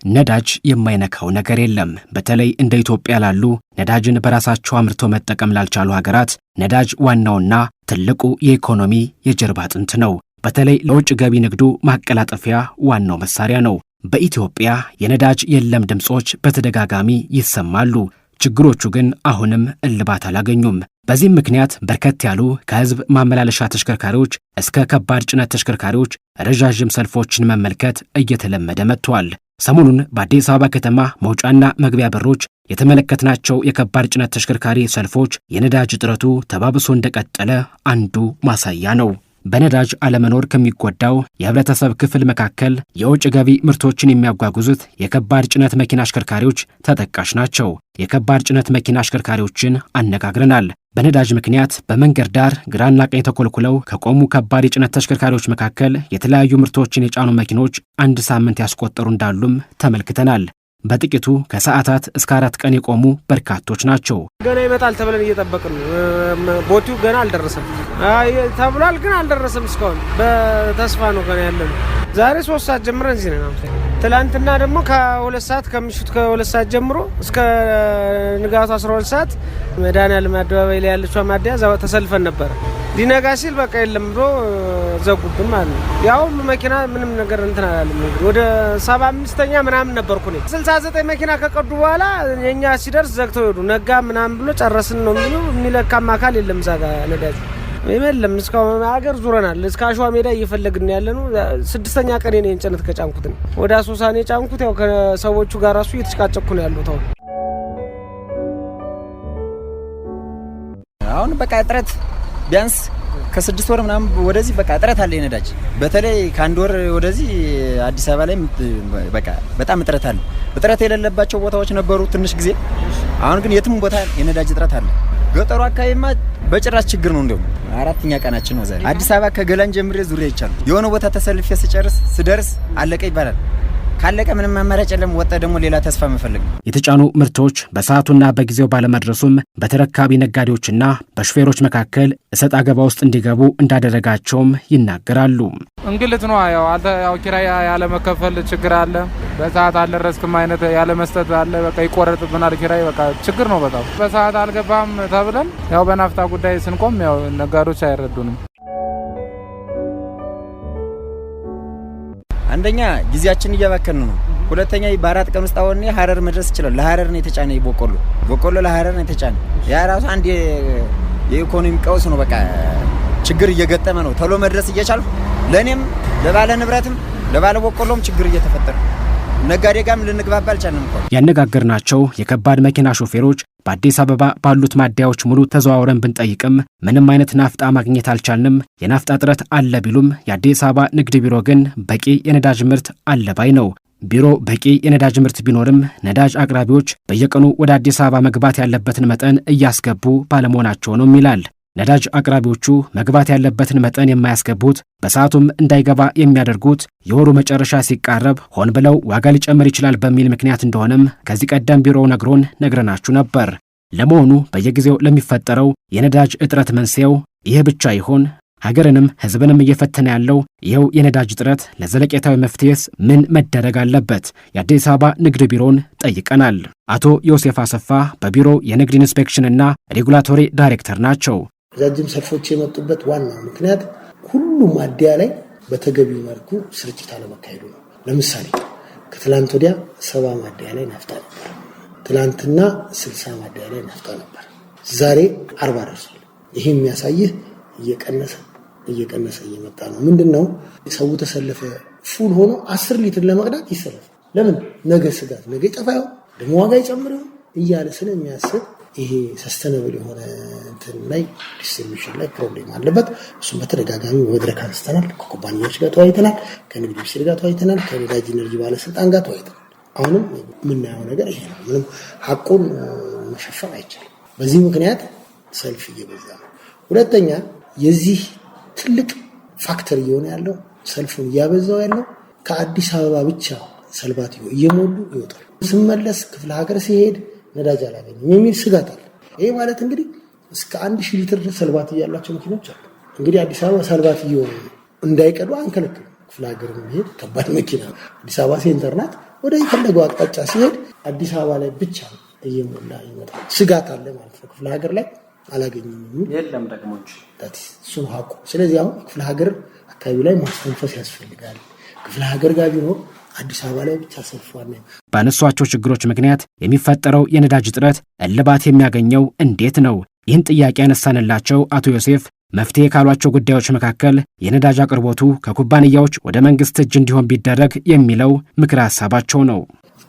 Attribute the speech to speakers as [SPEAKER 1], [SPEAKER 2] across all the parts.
[SPEAKER 1] ነዳጅ የማይነካው ነገር የለም። በተለይ እንደ ኢትዮጵያ ላሉ ነዳጅን በራሳቸው አምርቶ መጠቀም ላልቻሉ ሀገራት ነዳጅ ዋናውና ትልቁ የኢኮኖሚ የጀርባ አጥንት ነው። በተለይ ለውጭ ገቢ ንግዱ ማቀላጠፊያ ዋናው መሳሪያ ነው። በኢትዮጵያ የነዳጅ የለም ድምጾች በተደጋጋሚ ይሰማሉ። ችግሮቹ ግን አሁንም እልባት አላገኙም። በዚህም ምክንያት በርከት ያሉ ከህዝብ ማመላለሻ ተሽከርካሪዎች እስከ ከባድ ጭነት ተሽከርካሪዎች ረዣዥም ሰልፎችን መመልከት እየተለመደ መጥቷል። ሰሞኑን በአዲስ አበባ ከተማ መውጫና መግቢያ በሮች የተመለከትናቸው የከባድ ጭነት ተሽከርካሪ ሰልፎች የነዳጅ እጥረቱ ተባብሶ እንደቀጠለ አንዱ ማሳያ ነው። በነዳጅ አለመኖር ከሚጎዳው የህብረተሰብ ክፍል መካከል የውጭ ገቢ ምርቶችን የሚያጓጉዙት የከባድ ጭነት መኪና አሽከርካሪዎች ተጠቃሽ ናቸው። የከባድ ጭነት መኪና አሽከርካሪዎችን አነጋግረናል። በነዳጅ ምክንያት በመንገድ ዳር ግራና ቀኝ ተኮልኩለው ከቆሙ ከባድ የጭነት ተሽከርካሪዎች መካከል የተለያዩ ምርቶችን የጫኑ መኪኖች አንድ ሳምንት ያስቆጠሩ እንዳሉም ተመልክተናል። በጥቂቱ ከሰዓታት እስከ 4 ቀን የቆሙ በርካቶች ናቸው።
[SPEAKER 2] ገና ይመጣል ተብለን እየጠበቅን ቦቲው ገና አልደረሰም ተብሏል፣ ግን አልደረሰም። እስካሁን በተስፋ ነው ገና ያለን። ዛሬ 3 ሰዓት ጀምረን እዚህ ነን። ትላንትና ደግሞ ከ2 ሰዓት ከምሽቱ ከ2 ሰዓት ጀምሮ እስከ ንጋቱ 12 ሰዓት መድኃኒዓለም አደባባይ ላይ ያለችው ማደያ ተሰልፈን ነበር። ሊነጋ ሲል በቃ የለም ብሎ ዘጉብን ማለት ነው። ያው ሁሉ መኪና ምንም ነገር እንትን አላለም። ወደ 75ኛ ምናምን ነበርኩ እኔ 69 መኪና ከቀዱ በኋላ የኛ ሲደርስ ዘግተው ሄዱ። ነጋ ምናምን ብሎ ጨረስን ነው የሚሉ የሚለካም አካል የለም። ዛጋ ነዳጅ የለም። እስካሁን ሀገር ዙረናል። እስከ አሸዋ ሜዳ እየፈለግን ያለነው 6ኛ ቀን እኔ ጭነት ከጫንኩት ወደ አሶሳኔ ጫንኩት። ያው ከሰዎቹ ጋር ራሱ እየተጫጨኩ ነው ያሉት።
[SPEAKER 3] አሁን በቃ እጥረት ቢያንስ ከ6 ወር ምናምን ወደዚህ በቃ እጥረት አለ የነዳጅ። በተለይ ከ1 ወር ወደዚህ አዲስ አበባ ላይ በቃ በጣም እጥረት አለ። እጥረት የሌለባቸው ቦታዎች ነበሩ ትንሽ ጊዜ። አሁን ግን የትም ቦታ የነዳጅ እጥረት አለ። ገጠሩ አካባቢማ በጭራሽ ችግር ነው። እንደውም 4ኛ ቀናችን ነው ዛሬ። አዲስ አበባ ከገላን ጀምሬ ዙሪያ ይቻላል። የሆነ ቦታ ተሰልፌ ስደርስ አለቀ ይባላል። ካለቀ ምንም አማራጭ የለም። ወጣ ደግሞ ሌላ ተስፋ መፈለግ።
[SPEAKER 1] የተጫኑ ምርቶች በሰዓቱና በጊዜው ባለመድረሱም በተረካቢ ነጋዴዎችና በሹፌሮች መካከል እሰጥ አገባ ውስጥ እንዲገቡ እንዳደረጋቸውም ይናገራሉ።
[SPEAKER 4] እንግልት ነው። ያው ኪራይ ያለ መከፈል ችግር አለ። በሰዓት አልደረስክም አይነት ያለ መስጠት አለ። በቃ ይቆረጥብናል ኪራይ። በቃ ችግር ነው በጣም። በሰዓት አልገባም ተብለን ያው በናፍጣ ጉዳይ ስንቆም ያው ነጋዴዎች አይረዱንም።
[SPEAKER 3] አንደኛ ጊዜያችን እያባከን ነው። ሁለተኛ በ4 ቀን ውስጥ አሁን ሀረር መድረስ ይችላል። ለሀረር ነው የተጫነ በቆሎ ለሀረር ነው የተጫነ። ያ ራሱ አንድ የኢኮኖሚ ቀውስ ነው። በቃ ችግር እየገጠመ ነው። ቶሎ መድረስ እየቻልኩ ለኔም ለባለ ንብረትም ለባለ በቆሎም ችግር እየተፈጠረ ነጋዴ ጋርም ልንግባባ አልቻልንም።
[SPEAKER 1] ያነጋገርናቸው የከባድ መኪና ሾፌሮች በአዲስ አበባ ባሉት ማደያዎች ሙሉ ተዘዋውረን ብንጠይቅም ምንም አይነት ናፍጣ ማግኘት አልቻልንም። የናፍጣ እጥረት አለ ቢሉም የአዲስ አበባ ንግድ ቢሮ ግን በቂ የነዳጅ ምርት አለ ባይ ነው። ቢሮ በቂ የነዳጅ ምርት ቢኖርም ነዳጅ አቅራቢዎች በየቀኑ ወደ አዲስ አበባ መግባት ያለበትን መጠን እያስገቡ ባለመሆናቸው ነው ይላል። ነዳጅ አቅራቢዎቹ መግባት ያለበትን መጠን የማያስገቡት በሰዓቱም እንዳይገባ የሚያደርጉት የወሩ መጨረሻ ሲቃረብ ሆን ብለው ዋጋ ሊጨምር ይችላል በሚል ምክንያት እንደሆነም ከዚህ ቀደም ቢሮው ነግረናችሁ ነበር። ለመሆኑ በየጊዜው ለሚፈጠረው የነዳጅ እጥረት መንስኤው ይህ ብቻ ይሆን? ሀገርንም ሕዝብንም እየፈተነ ያለው ይኸው የነዳጅ እጥረት ለዘለቄታዊ መፍትሄስ ምን መደረግ አለበት? የአዲስ አበባ ንግድ ቢሮን ጠይቀናል። አቶ ዮሴፍ አሰፋ በቢሮው የንግድ ኢንስፔክሽንና ሬጉላቶሪ ዳይሬክተር ናቸው።
[SPEAKER 5] ረጃጅም ሰልፎች የመጡበት ዋናው ምክንያት ሁሉም ማደያ ላይ በተገቢው መልኩ ስርጭት አለመካሄዱ ነው። ለምሳሌ ከትላንት ወዲያ 70 ማደያ ላይ ናፍጣ ነበር። ትላንትና 60 ማደያ ላይ ናፍጣ ነበር። ዛሬ 40 ደርሷል። ይሄ የሚያሳይህ እየቀነሰ እየመጣ ነው። ምንድነው? ሰው ተሰለፈ ፉል ሆኖ 10 ሊትር ለመቅዳት ይሰለፍ። ለምን? ነገ ስጋት ነገ ይጠፋው ደግሞ ዋጋ ይጨምር እያለ ስለሚያስብ ይሄ ሰስተነብል የሆነ እንትን ላይ ዲስትሪቢዩሽን ላይ ፕሮብሌም አለበት። እሱም በተደጋጋሚ መድረክ አንስተናል። ከኩባንያዎች ጋር ተወያይተናል። ከንግድ ሚኒስቴር ጋር ተወያይተናል። ከነዳጅ ኢነርጂ ባለስልጣን ጋር ተወያይተናል። አሁንም የምናየው ነገር ይሄ ነው። ምንም ሐቁን መሸፈን አይቻልም። በዚህ ምክንያት ሰልፍ እየበዛ ነው። ሁለተኛ የዚህ ትልቅ ፋክተር እየሆነ ያለው ሰልፉን እያበዛው ያለው ከአዲስ አበባ ብቻ ሰልባት እየሞሉ ይወጣል። ስመለስ ክፍለ ሀገር ሲሄድ ነዳጅ አላገኝም የሚል ስጋት አለ። ይሄ ማለት እንግዲህ እስከ 1000 ሊትር ሰልባት ያላቸው መኪኖች አሉ። እንግዲህ አዲስ አበባ ሰልባት እየሆኑ እንዳይቀዱ አንከለክልም። ክፍለ ሀገር የሚሄድ ከባድ መኪና አዲስ አበባ ሴንተር ናት። ወደ የፈለገው አቅጣጫ ሲሄድ አዲስ አበባ ላይ ብቻ እየሞላ ይመጣል። ስጋት አለ ማለት ነው። ክፍለ ሀገር ላይ አላገኝም የሚል
[SPEAKER 1] የለም ደግሞ
[SPEAKER 5] እሱ ሀቁ። ስለዚህ አሁን ክፍለ ሀገር አካባቢ ላይ ማስተንፈስ ያስፈልጋል። ክፍለ ሀገር ጋር ቢኖር አዲስ አበባ ላይ ብቻ ሰልፏል።
[SPEAKER 1] ባነሷቸው ችግሮች ምክንያት የሚፈጠረው የነዳጅ እጥረት እልባት የሚያገኘው እንዴት ነው? ይህን ጥያቄ ያነሳንላቸው አቶ ዮሴፍ መፍትሄ ካሏቸው ጉዳዮች መካከል የነዳጅ አቅርቦቱ ከኩባንያዎች ወደ መንግስት እጅ እንዲሆን ቢደረግ የሚለው ምክረ ሀሳባቸው ነው።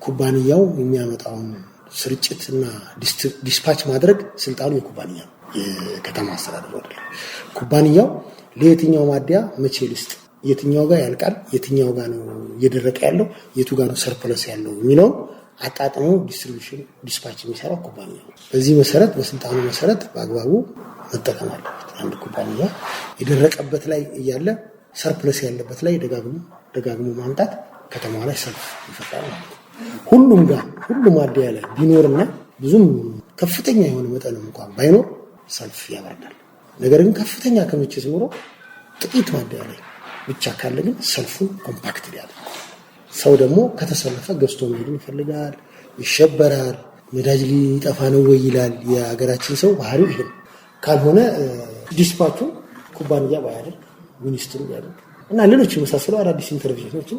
[SPEAKER 5] ኩባንያው የሚያመጣውን ስርጭትና ዲስፓች ማድረግ ስልጣኑ የኩባንያ የከተማ አስተዳደሩ አይደለም። ኩባንያው ለየትኛው ማደያ መቼ ልስጥ፣ የትኛው ጋር ያልቃል፣ የትኛው ጋር ነው እየደረቀ ያለው፣ የቱ ጋር ነው ሰርፕለስ ያለው የሚለውን አጣጥሞ ዲስትሪቢዩሽን ዲስፓች የሚሰራው ኩባንያ ነው። በዚህ መሰረት በስልጣኑ መሰረት በአግባቡ መጠቀም አለበት። አንድ ኩባንያ የደረቀበት ላይ እያለ ሰርፕለስ ያለበት ላይ ደጋግሞ ማምጣት ከተማ ላይ ሰልፍ ይፈጥራል ማለት ነው። ሁሉም ጋር ሁሉም ማደያ ላይ ቢኖርና ብዙም ከፍተኛ የሆነ መጠንም እንኳን ባይኖር ሰልፍ ያበርዳል። ነገር ግን ከፍተኛ ክምችት ኖሮ ጥቂት ማደያ ላይ ብቻ ካለ ግን ሰልፉን ኮምፓክት ያደርጋል። ሰው ደግሞ ከተሰለፈ ገዝቶ መሄድን ይፈልጋል፣ ይሸበራል። ነዳጅ ሊጠፋ ነው ወይ ይላል። የሀገራችን ሰው ባህሪው ይሄ ነው። ካልሆነ ዲስፓቹ ኩባንያ ባያደርግ ሚኒስትሩ ቢያደርግ እና ሌሎች የመሳሰሉ አዳዲስ ኢንተርቬንሽኖችን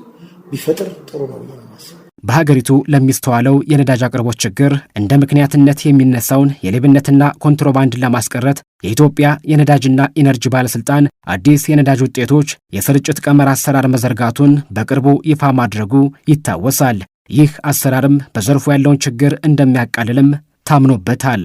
[SPEAKER 5] ቢፈጥር ጥሩ ነው ብዬ ነው የማስበው።
[SPEAKER 1] በሀገሪቱ ለሚስተዋለው የነዳጅ አቅርቦት ችግር እንደ ምክንያትነት የሚነሳውን የሌብነትና ኮንትሮባንድን ለማስቀረት የኢትዮጵያ የነዳጅና ኢነርጂ ባለስልጣን አዲስ የነዳጅ ውጤቶች የስርጭት ቀመር አሰራር መዘርጋቱን በቅርቡ ይፋ ማድረጉ ይታወሳል። ይህ አሰራርም በዘርፉ ያለውን ችግር እንደሚያቃልልም ታምኖበታል።